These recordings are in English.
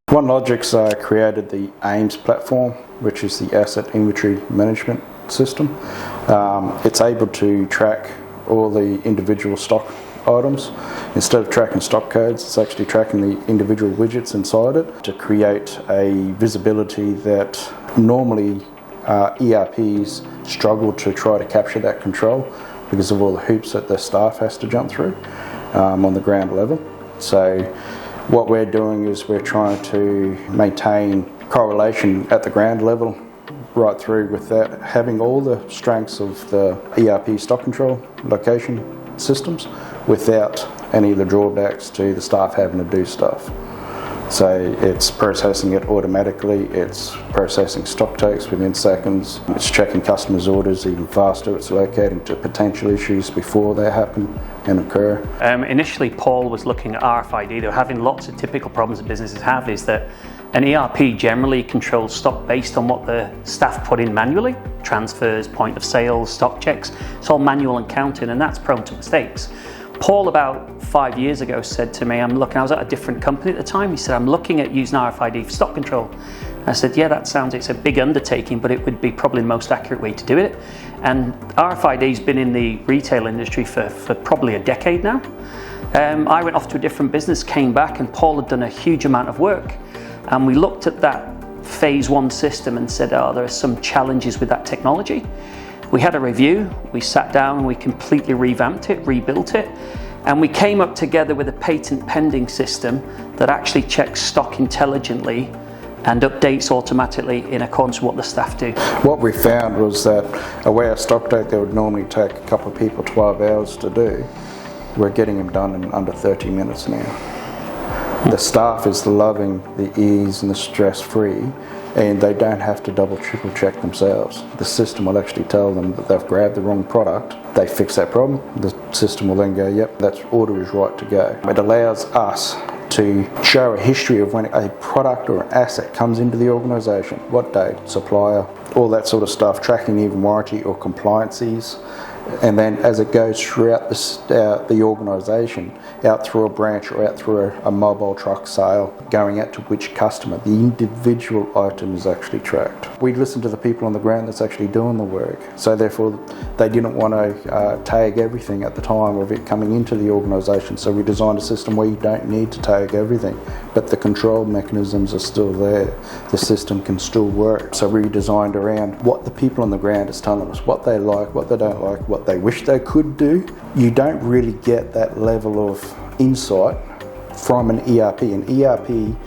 OneLogix created the AIMS platform, which is the Asset Inventory Management System. It's able to track all the individual stock items. Instead of tracking stock codes, it's actually tracking the individual widgets inside it to create a visibility that normally ERPs struggle to try to capture that control because of all the hoops that the staff has to jump through on the ground level. So what we're doing is we're trying to maintain correlation at the ground level right through with that, having all the strengths of the ERP stock control location systems without any of the drawbacks to the staff having to do stuff. So it's processing it automatically, it's processing stock takes within seconds, it's checking customers' orders even faster, it's locating to potential issues before they happen and occur. Initially, Paul was looking at RFID. They're having lots of typical problems that businesses have is that an ERP generally controls stock based on what the staff put in manually, transfers, point of sales, stock checks. It's all manual and counting, and that's prone to mistakes. Paul, about 5 years ago, said to me, I was at a different company at the time, he said, I'm looking at using RFID for stock control. I said, yeah, it's a big undertaking, but it would be probably the most accurate way to do it. And RFID's been in the retail industry for probably a decade now. I went off to a different business, came back, and Paul had done a huge amount of work. And we looked at that phase one system and said, there are some challenges with that technology. We had a review, we sat down and we completely revamped it, rebuilt it, and we came up together with a patent pending system that actually checks stock intelligently and updates automatically in accordance with what the staff do. What we found was that a warehouse stock take that would normally take a couple of people 12 hours to do, we're getting them done in under 30 minutes now. The staff is loving the ease and the stress-free, and they don't have to double, triple check themselves. The system will actually tell them that they've grabbed the wrong product. They fix that problem. The system will then go, yep, that order is right to go. It allows us to show a history of when a product or an asset comes into the organisation, what date, supplier, all that sort of stuff, tracking even warranty or compliances. And then as it goes throughout the organisation, out through a branch or out through a mobile truck sale, going out to which customer, the individual item is actually tracked. We listen to the people on the ground that's actually doing the work. So therefore, they didn't want to tag everything at the time of it coming into the organisation. So we designed a system where you don't need to tag everything, but the control mechanisms are still there. The system can still work. So we designed around what the people on the ground is telling us, what they like, what they don't like, what they wish they could do. You don't really get that level of insight from an ERP. An ERP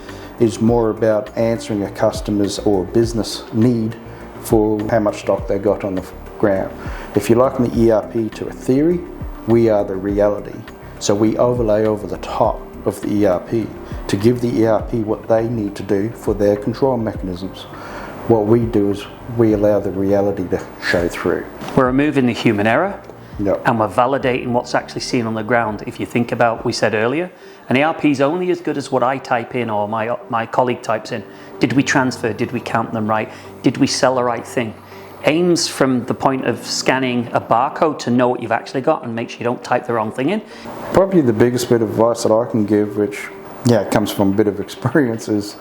is more about answering a customer's or business need for how much stock they got on the ground. If you liken the ERP to a theory, we are the reality. So we overlay over the top of the ERP to give the ERP what they need to do for their control mechanisms. What we do is we allow the reality to show through. We're removing the human error. Yep. And we're validating what's actually seen on the ground. If you think about, we said earlier, an ERP is only as good as what I type in or my colleague types in. Did we transfer? Did we count them right? Did we sell the right thing? Aims from the point of scanning a barcode to know what you've actually got and make sure you don't type the wrong thing in. Probably the biggest bit of advice that I can give, which comes from a bit of experience, is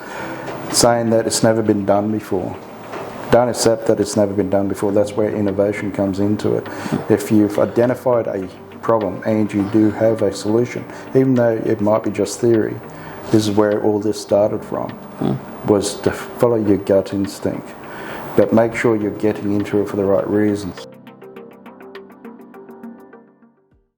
saying that it's never been done before. Don't accept that it's never been done before. That's where innovation comes into it. If you've identified a problem and you do have a solution, even though it might be just theory, this is where all this started from, was to follow your gut instinct. But make sure you're getting into it for the right reasons.